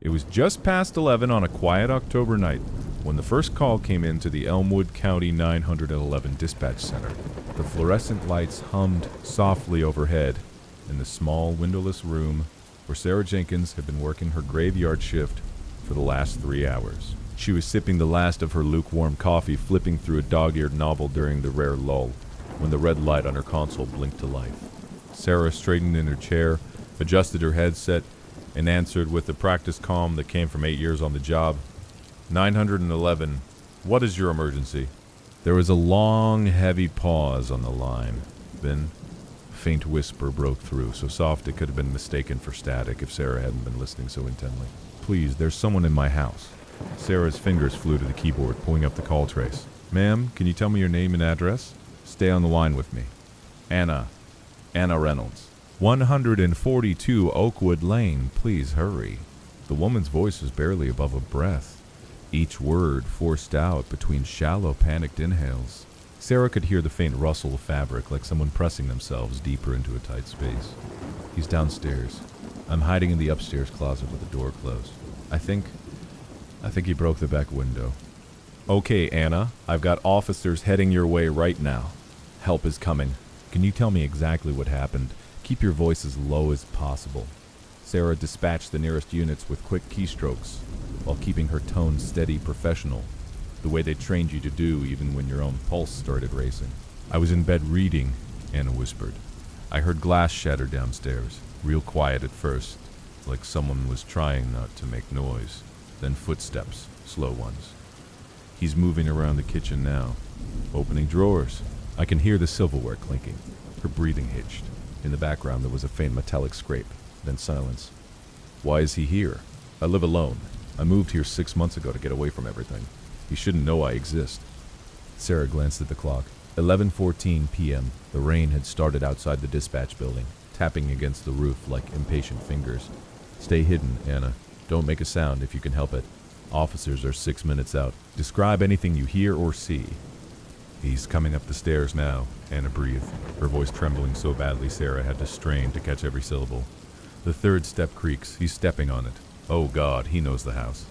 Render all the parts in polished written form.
It was just past 11 on a quiet October night when the first call came in to the Elmwood County 911 Dispatch Center. The fluorescent lights hummed softly overhead in the small windowless room where Sarah Jenkins had been working her graveyard shift for the last 3 hours. She was sipping the last of her lukewarm coffee, flipping through a dog-eared novel during the rare lull, when the red light on her console blinked to life. Sarah straightened in her chair, adjusted her headset, and answered with the practiced calm that came from 8 years on the job. 911, what is your emergency? There was a long, heavy pause on the line. Then a faint whisper broke through, so soft it could have been mistaken for static if Sarah hadn't been listening so intently. Please, there's someone in my house. Sarah's fingers flew to the keyboard, pulling up the call trace. Ma'am, can you tell me your name and address? Stay on the line with me. Anna Reynolds. 142 Oakwood Lane, please hurry. The woman's voice was barely above a breath, each word forced out between shallow, panicked inhales. Sarah could hear the faint rustle of fabric, like someone pressing themselves deeper into a tight space. He's downstairs. I'm hiding in the upstairs closet with the door closed. I think he broke the back window. Okay, Anna, I've got officers heading your way right now. Help is coming. Can you tell me exactly what happened? Keep your voice as low as possible. Sarah dispatched the nearest units with quick keystrokes, while keeping her tone steady, professional, the way they trained you to do even when your own pulse started racing. I was in bed reading, Anna whispered. I heard glass shatter downstairs, real quiet at first, like someone was trying not to make noise, then footsteps, slow ones. He's moving around the kitchen now, opening drawers. I can hear the silverware clinking. Her breathing hitched. In the background, there was a faint metallic scrape, then silence. Why is he here? I live alone. I moved here 6 months ago to get away from everything. He shouldn't know I exist. Sarah glanced at the clock. 11:14 p.m. The rain had started outside the dispatch building, tapping against the roof like impatient fingers. Stay hidden, Anna. Don't make a sound if you can help it. Officers are 6 minutes out. Describe anything you hear or see. He's coming up the stairs now, Anna breathed, her voice trembling so badly Sarah had to strain to catch every syllable. The third step creaks. He's stepping on it. Oh God, he knows the house.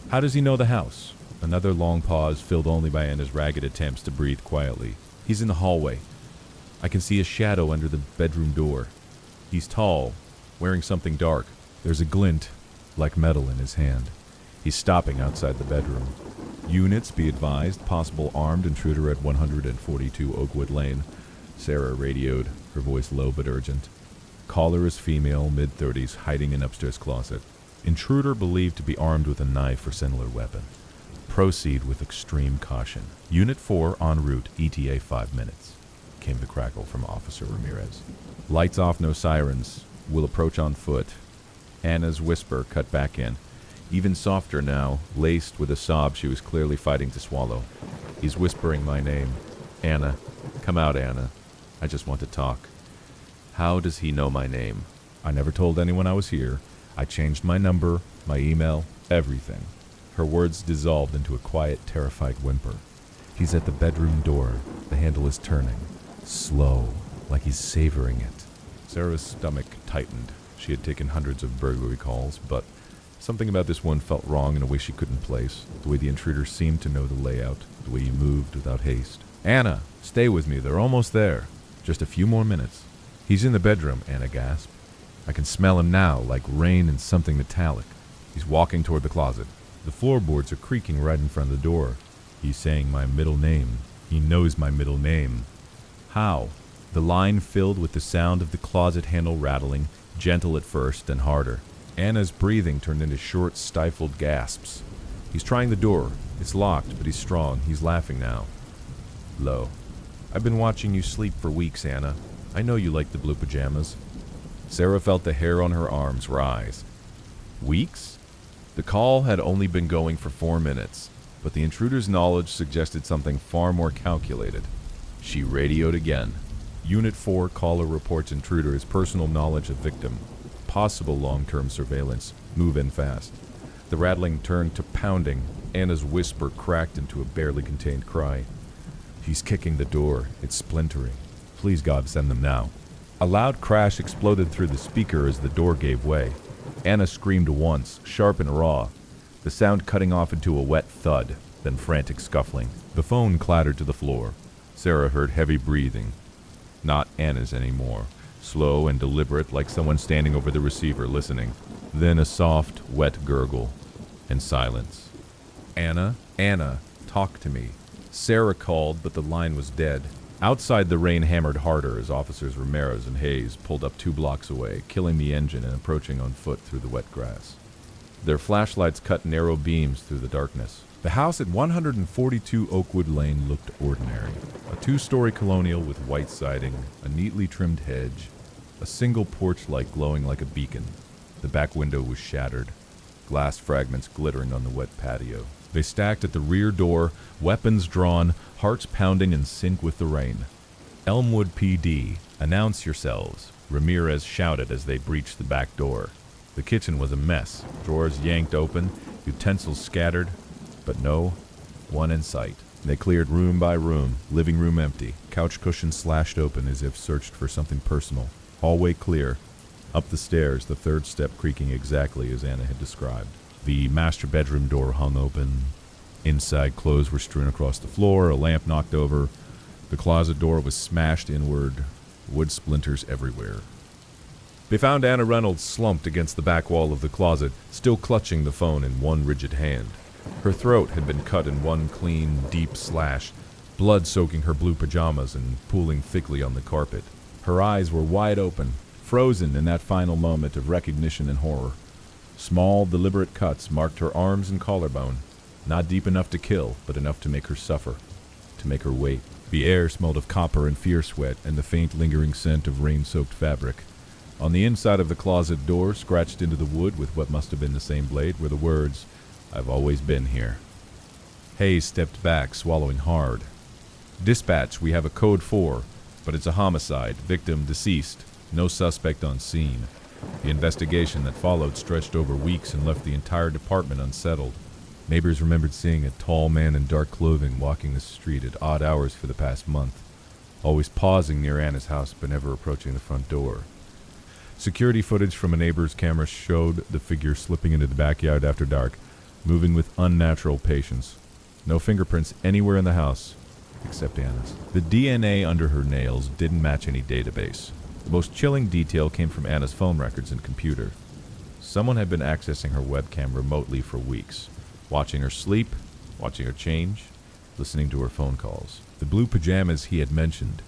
How does he know the house? Another long pause, filled only by Anna's ragged attempts to breathe quietly. He's in the hallway. I can see a shadow under the bedroom door. He's tall, wearing something dark. There's a glint, like metal, in his hand. He's stopping outside the bedroom. Units, be advised, possible armed intruder at 142 Oakwood Lane. Sarah radioed, her voice low but urgent. Caller is female, mid-30s, hiding in upstairs closet. Intruder believed to be armed with a knife or similar weapon. Proceed with extreme caution. Unit 4 en route, ETA 5 minutes, came the crackle from Officer Ramirez. Lights off, no sirens. We'll approach on foot. Anna's whisper cut back in. Even softer now, laced with a sob she was clearly fighting to swallow. He's whispering my name. Anna. Come out, Anna. I just want to talk. How does he know my name? I never told anyone I was here. I changed my number, my email, everything. Her words dissolved into a quiet, terrified whimper. He's at the bedroom door. The handle is turning. Slow, like he's savoring it. Sarah's stomach tightened. She had taken hundreds of burglary calls, but something about this one felt wrong in a way she couldn't place. The way the intruder seemed to know the layout, the way he moved without haste. Anna, stay with me. They're almost there. Just a few more minutes. He's in the bedroom, Anna gasped. I can smell him now, like rain and something metallic. He's walking toward the closet. The floorboards are creaking right in front of the door. He's saying my middle name. He knows my middle name. How? The line filled with the sound of the closet handle rattling, gentle at first, then harder. Anna's breathing turned into short, stifled gasps. He's trying the door. It's locked, but he's strong. He's laughing now. Low. I've been watching you sleep for weeks, Anna. I know you like the blue pajamas. Sarah felt the hair on her arms rise. Weeks? The call had only been going for 4 minutes, but the intruder's knowledge suggested something far more calculated. She radioed again. Unit 4 caller reports intruder as personal knowledge of victim. Possible long-term surveillance. Move in fast. The rattling turned to pounding. Anna's whisper cracked into a barely contained cry. He's kicking the door. It's splintering. Please, God, send them now. A loud crash exploded through the speaker as the door gave way. Anna screamed once, sharp and raw, the sound cutting off into a wet thud, then frantic scuffling. The phone clattered to the floor. Sarah heard heavy breathing. Not Anna's anymore. Slow and deliberate, like someone standing over the receiver listening. Then a soft, wet gurgle, and silence. Anna, Anna, talk to me. Sarah called, but the line was dead. Outside, the rain hammered harder as officers Ramirez and Hayes pulled up 2 blocks away, killing the engine and approaching on foot through the wet grass. Their flashlights cut narrow beams through the darkness. The house at 142 Oakwood Lane looked ordinary. A 2-story colonial with white siding, a neatly trimmed hedge, a single porch light glowing like a beacon. The back window was shattered, glass fragments glittering on the wet patio. They stacked at the rear door, weapons drawn, hearts pounding in sync with the rain. Elmwood PD, announce yourselves, Ramirez shouted as they breached the back door. The kitchen was a mess, drawers yanked open, utensils scattered, but no one in sight. They cleared room by room, living room empty, couch cushions slashed open as if searched for something personal. Hallway clear. Up the stairs, the 3rd step creaking exactly as Anna had described. The master bedroom door hung open. Inside, clothes were strewn across the floor, a lamp knocked over. The closet door was smashed inward, wood splinters everywhere. They found Anna Reynolds slumped against the back wall of the closet, still clutching the phone in one rigid hand. Her throat had been cut in one clean, deep slash, blood soaking her blue pajamas and pooling thickly on the carpet. Her eyes were wide open, frozen in that final moment of recognition and horror. Small, deliberate cuts marked her arms and collarbone, not deep enough to kill, but enough to make her suffer, to make her wait. The air smelled of copper and fear sweat and the faint, lingering scent of rain-soaked fabric. On the inside of the closet door, scratched into the wood with what must have been the same blade, were the words, "I've always been here." Hayes stepped back, swallowing hard. "Dispatch, we have a code 4, but it's a homicide, victim deceased, no suspect on scene." The investigation that followed stretched over weeks and left the entire department unsettled. Neighbors remembered seeing a tall man in dark clothing walking the street at odd hours for the past month, always pausing near Anna's house but never approaching the front door. Security footage from a neighbor's camera showed the figure slipping into the backyard after dark, moving with unnatural patience. No fingerprints anywhere in the house, except Anna's. The DNA under her nails didn't match any database. The most chilling detail came from Anna's phone records and computer. Someone had been accessing her webcam remotely for weeks, watching her sleep, watching her change, listening to her phone calls. The blue pajamas he had mentioned,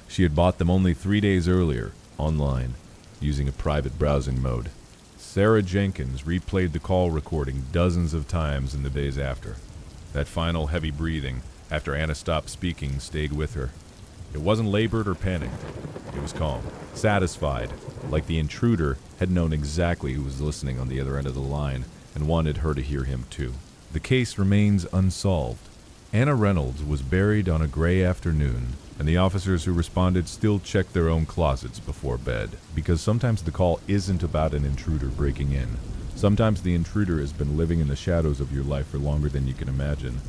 she had bought them only 3 days earlier, online, using a private browsing mode. Sarah Jenkins replayed the call recording dozens of times in the days after. That final heavy breathing, after Anna stopped speaking, stayed with her. It wasn't labored or panicked. It was calm, satisfied, like the intruder had known exactly who was listening on the other end of the line and wanted her to hear him too. The case remains unsolved. Anna Reynolds was buried on a gray afternoon, and the officers who responded still checked their own closets before bed, because sometimes the call isn't about an intruder breaking in. Sometimes the intruder has been living in the shadows of your life for longer than you can imagine,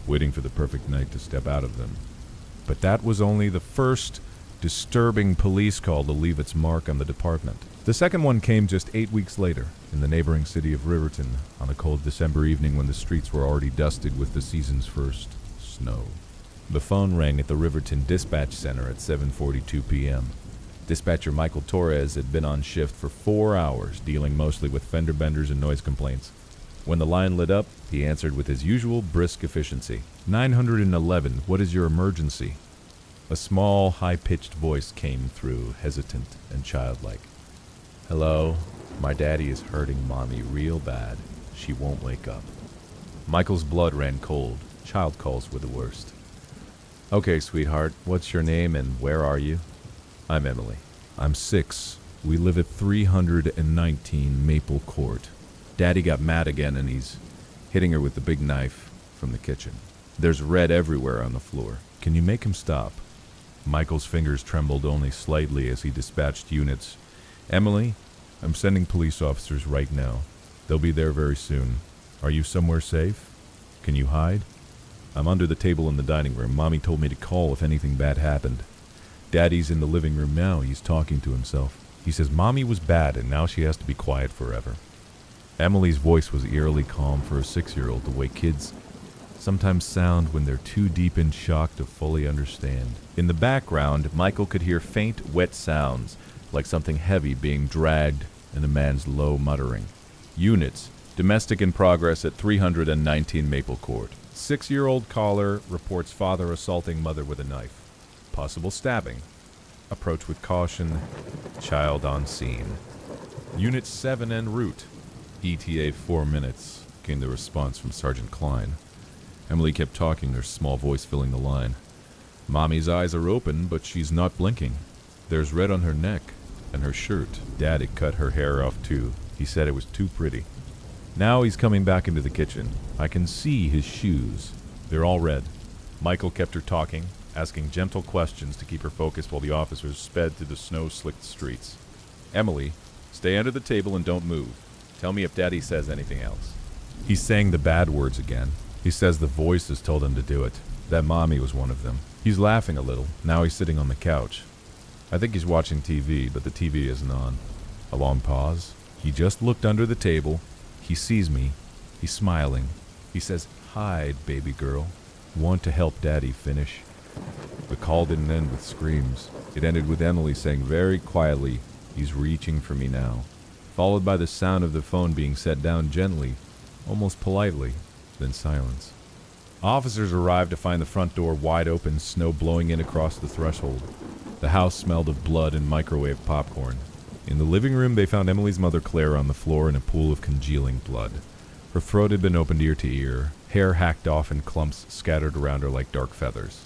waiting for the perfect night to step out of them. But that was only the first disturbing police call to leave its mark on the department. The second one came just 8 weeks later, in the neighboring city of Riverton, on a cold December evening when the streets were already dusted with the season's first snow. The phone rang at the Riverton Dispatch Center at 7:42 p.m. Dispatcher Michael Torres had been on shift for 4 hours, dealing mostly with fender benders and noise complaints. When the line lit up, he answered with his usual brisk efficiency. 911, what is your emergency? A small, high-pitched voice came through, hesitant and childlike. Hello, my daddy is hurting Mommy real bad. She won't wake up. Michael's blood ran cold. Child calls were the worst. Okay, sweetheart, what's your name and where are you? I'm Emily. I'm 6. We live at 319 Maple Court. Daddy got mad again and he's hitting her with the big knife from the kitchen. There's red everywhere on the floor. Can you make him stop? Michael's fingers trembled only slightly as he dispatched units. Emily, I'm sending police officers right now. They'll be there very soon. Are you somewhere safe? Can you hide? I'm under the table in the dining room. Mommy told me to call if anything bad happened. Daddy's in the living room now. He's talking to himself. He says Mommy was bad and now she has to be quiet forever. Emily's voice was eerily calm for a 6-year-old, the way kids sometimes sound when they're too deep in shock to fully understand. In the background, Michael could hear faint, wet sounds, like something heavy being dragged and a man's low muttering. Units. Domestic in progress at 319 Maple Court. 6-year-old caller reports father assaulting mother with a knife. Possible stabbing. Approach with caution. Child on scene. Unit 7 en route. ETA 4 minutes, came the response from Sergeant Klein. Emily kept talking, her small voice filling the line. Mommy's eyes are open, but she's not blinking. There's red on her neck and her shirt. Daddy cut her hair off too. He said it was too pretty. Now he's coming back into the kitchen. I can see his shoes. They're all red. Michael kept her talking, asking gentle questions to keep her focused while the officers sped through the snow-slicked streets. Emily, stay under the table and don't move. Tell me if Daddy says anything else. He's saying the bad words again. He says the voices told him to do it. That Mommy was one of them. He's laughing a little. Now he's sitting on the couch. I think he's watching TV, but the TV isn't on. A long pause. He just looked under the table. He sees me. He's smiling. He says, "Hide, baby girl. Want to help Daddy finish." The call didn't end with screams. It ended with Emily saying very quietly, "He's reaching for me now," followed by the sound of the phone being set down gently, almost politely, then silence. Officers arrived to find the front door wide open, snow blowing in across the threshold. The house smelled of blood and microwave popcorn. In the living room, they found Emily's mother Claire on the floor in a pool of congealing blood. Her throat had been opened ear to ear, hair hacked off in clumps scattered around her like dark feathers.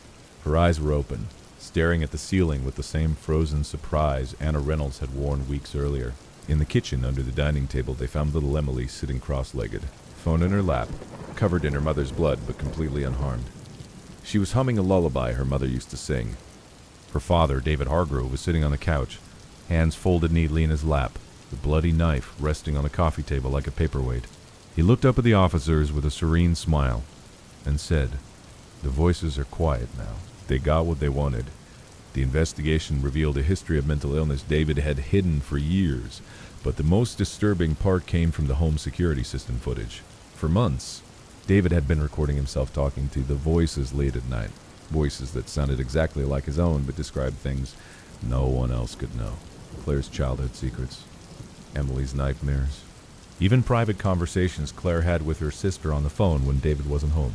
Her eyes were open, staring at the ceiling with the same frozen surprise Anna Reynolds had worn weeks earlier. In the kitchen, under the dining table, they found little Emily sitting cross-legged, phone in her lap, covered in her mother's blood but completely unharmed. She was humming a lullaby her mother used to sing. Her father, David Hargrove, was sitting on the couch, hands folded neatly in his lap, the bloody knife resting on the coffee table like a paperweight. He looked up at the officers with a serene smile and said, "The voices are quiet now. They got what they wanted." The investigation revealed a history of mental illness David had hidden for years, but the most disturbing part came from the home security system footage. For months, David had been recording himself talking to the voices late at night, voices that sounded exactly like his own but described things no one else could know. Claire's childhood secrets, Emily's nightmares, even private conversations Claire had with her sister on the phone when David wasn't home.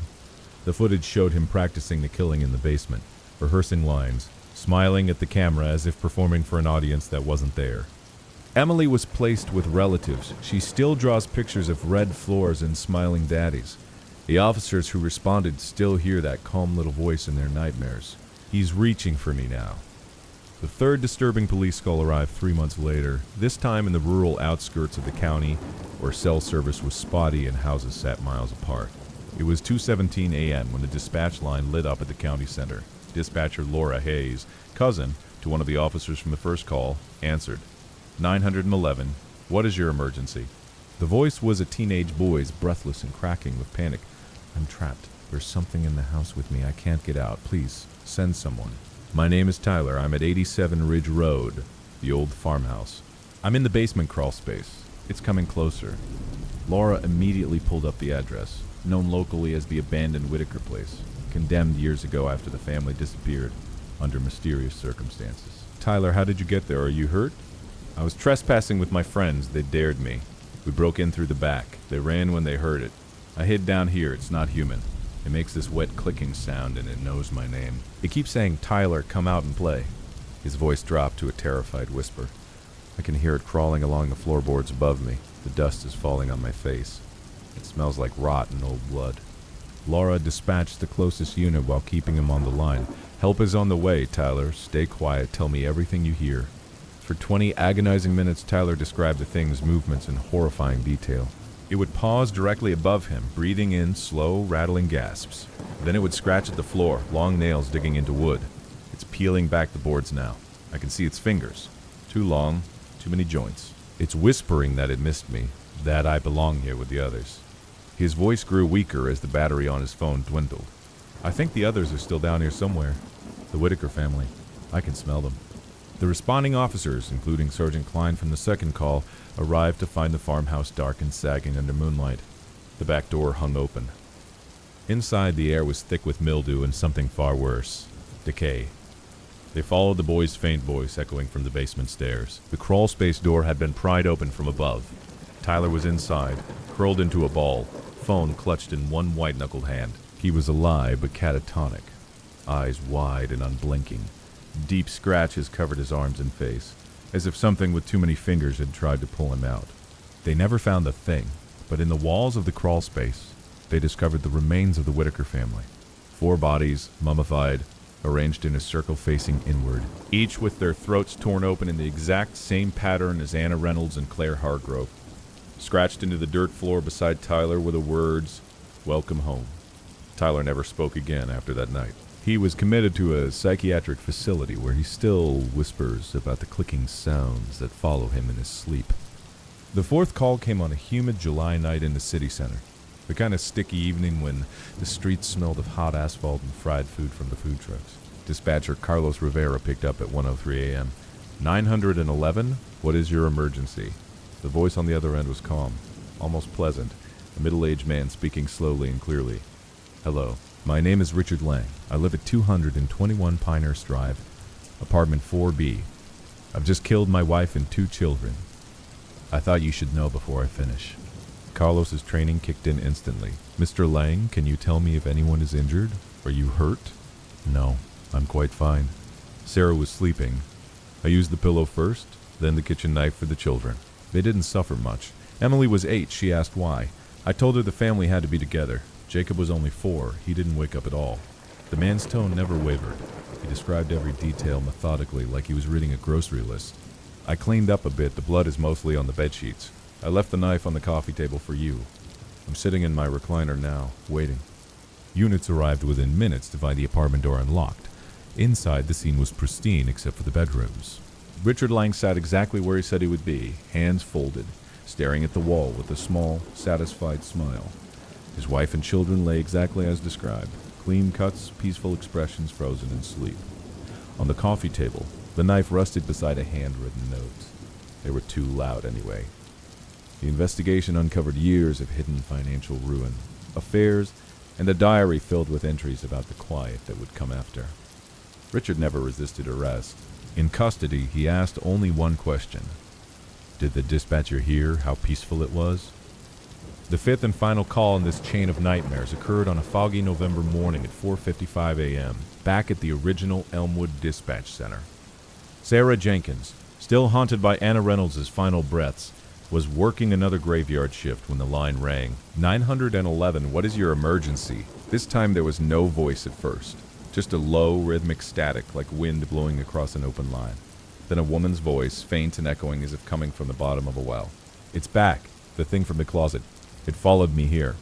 The footage showed him practicing the killing in the basement, rehearsing lines, smiling at the camera as if performing for an audience that wasn't there. Emily was placed with relatives. She still draws pictures of red floors and smiling daddies. The officers who responded still hear that calm little voice in their nightmares. He's reaching for me now. The third disturbing police call arrived 3 months later, this time in the rural outskirts of the county, where cell service was spotty and houses sat miles apart. It was 2:17 a.m. when the dispatch line lit up at the county center. Dispatcher Laura Hayes, cousin to one of the officers from the first call, answered. 911, what is your emergency? The voice was a teenage boy's, breathless and cracking with panic. I'm trapped. There's something in the house with me. I can't get out. Please, send someone. My name is Tyler. I'm at 87 Ridge Road, the old farmhouse. I'm in the basement crawl space. It's coming closer. Laura immediately pulled up the address, known locally as the abandoned Whitaker place, condemned years ago after the family disappeared under mysterious circumstances. Tyler, how did you get there? Are you hurt? I was trespassing with my friends. They dared me. We broke in through the back. They ran when they heard it. I hid down here. It's not human. It makes this wet clicking sound and it knows my name. It keeps saying, Tyler, come out and play. His voice dropped to a terrified whisper. I can hear it crawling along the floorboards above me. The dust is falling on my face. It smells like rot and old blood. Laura dispatched the closest unit while keeping him on the line. Help is on the way, Tyler. Stay quiet. Tell me everything you hear. For 20 agonizing minutes, Tyler described the thing's movements in horrifying detail. It would pause directly above him, breathing in slow, rattling gasps. Then it would scratch at the floor, long nails digging into wood. It's peeling back the boards now. I can see its fingers. Too long, too many joints. It's whispering that it missed me, that I belong here with the others. His voice grew weaker as the battery on his phone dwindled. I think the others are still down here somewhere. The Whitaker family. I can smell them. The responding officers, including Sergeant Klein from the second call, arrived to find the farmhouse dark and sagging under moonlight. The back door hung open. Inside, the air was thick with mildew and something far worse, decay. They followed the boy's faint voice echoing from the basement stairs. The crawl space door had been pried open from above. Tyler was inside, curled into a ball, phone clutched in one white-knuckled hand. He was alive but catatonic, eyes wide and unblinking. Deep scratches covered his arms and face, as if something with too many fingers had tried to pull him out. They never found the thing, but in the walls of the crawl space, they discovered the remains of the Whitaker family. 4 bodies, mummified, arranged in a circle facing inward, each with their throats torn open in the exact same pattern as Anna Reynolds and Claire Hargrove. Scratched into the dirt floor beside Tyler were the words, "Welcome home." Tyler never spoke again after that night. He was committed to a psychiatric facility where he still whispers about the clicking sounds that follow him in his sleep. The 4th call came on a humid July night in the city center. The kind of sticky evening when the streets smelled of hot asphalt and fried food from the food trucks. Dispatcher Carlos Rivera picked up at 1:03 a.m. 911, what is your emergency? The voice on the other end was calm, almost pleasant, a middle-aged man speaking slowly and clearly. Hello, my name is Richard Lang. I live at 221 Pinehurst Drive, apartment 4B. I've just killed my wife and 2 children. I thought you should know before I finish. Carlos's training kicked in instantly. Mr. Lang, can you tell me if anyone is injured? Are you hurt? No, I'm quite fine. Sarah was sleeping. I used the pillow first, then the kitchen knife for the children. They didn't suffer much. Emily was 8. She asked why. I told her the family had to be together. Jacob was only 4. He didn't wake up at all. The man's tone never wavered. He described every detail methodically, like he was reading a grocery list. I cleaned up a bit. The blood is mostly on the bedsheets. I left the knife on the coffee table for you. I'm sitting in my recliner now, waiting. Units arrived within minutes to find the apartment door unlocked. Inside, the scene was pristine except for the bedrooms. Richard Lang sat exactly where he said he would be, hands folded, staring at the wall with a small, satisfied smile. His wife and children lay exactly as described, clean cuts, peaceful expressions frozen in sleep. On the coffee table, the knife rusted beside a handwritten note. They were too loud anyway. The investigation uncovered years of hidden financial ruin, affairs, and a diary filled with entries about the quiet that would come after. Richard never resisted arrest. In custody, he asked only one question. Did the dispatcher hear how peaceful it was? The 5th and final call in this chain of nightmares occurred on a foggy November morning at 4:55 a.m., back at the original Elmwood Dispatch Center. Sarah Jenkins, still haunted by Anna Reynolds' final breaths, was working another graveyard shift when the line rang. 911, what is your emergency? This time there was no voice at first, just a low, rhythmic static like wind blowing across an open line. Then a woman's voice, faint and echoing as if coming from the bottom of a well. It's back, the thing from the closet. It followed me here.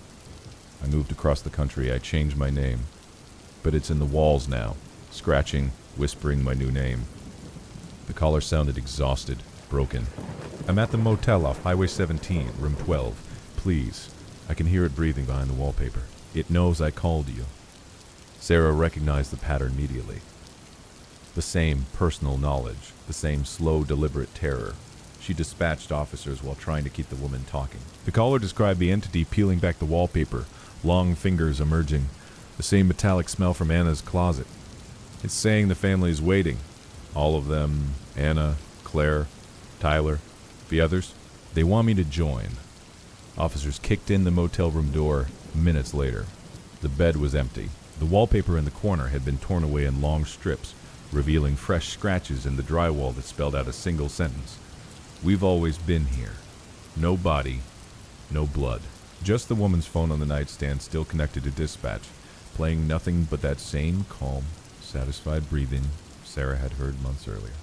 I moved across the country. I changed my name. But it's in the walls now, scratching, whispering my new name. The caller sounded exhausted, broken. I'm at the motel off Highway 17, room 12. Please. I can hear it breathing behind the wallpaper. It knows I called you. Sarah recognized the pattern immediately. The same personal knowledge, the same slow, deliberate terror. She dispatched officers while trying to keep the woman talking. The caller described the entity peeling back the wallpaper, long fingers emerging, the same metallic smell from Anna's closet. It's saying the family is waiting. All of them, Anna, Claire, Tyler, the others, they want me to join. Officers kicked in the motel room door minutes later. The bed was empty. The wallpaper in the corner had been torn away in long strips, revealing fresh scratches in the drywall that spelled out a single sentence. We've always been here. No body, no blood. Just the woman's phone on the nightstand still connected to dispatch, playing nothing but that same calm, satisfied breathing Sarah had heard months earlier.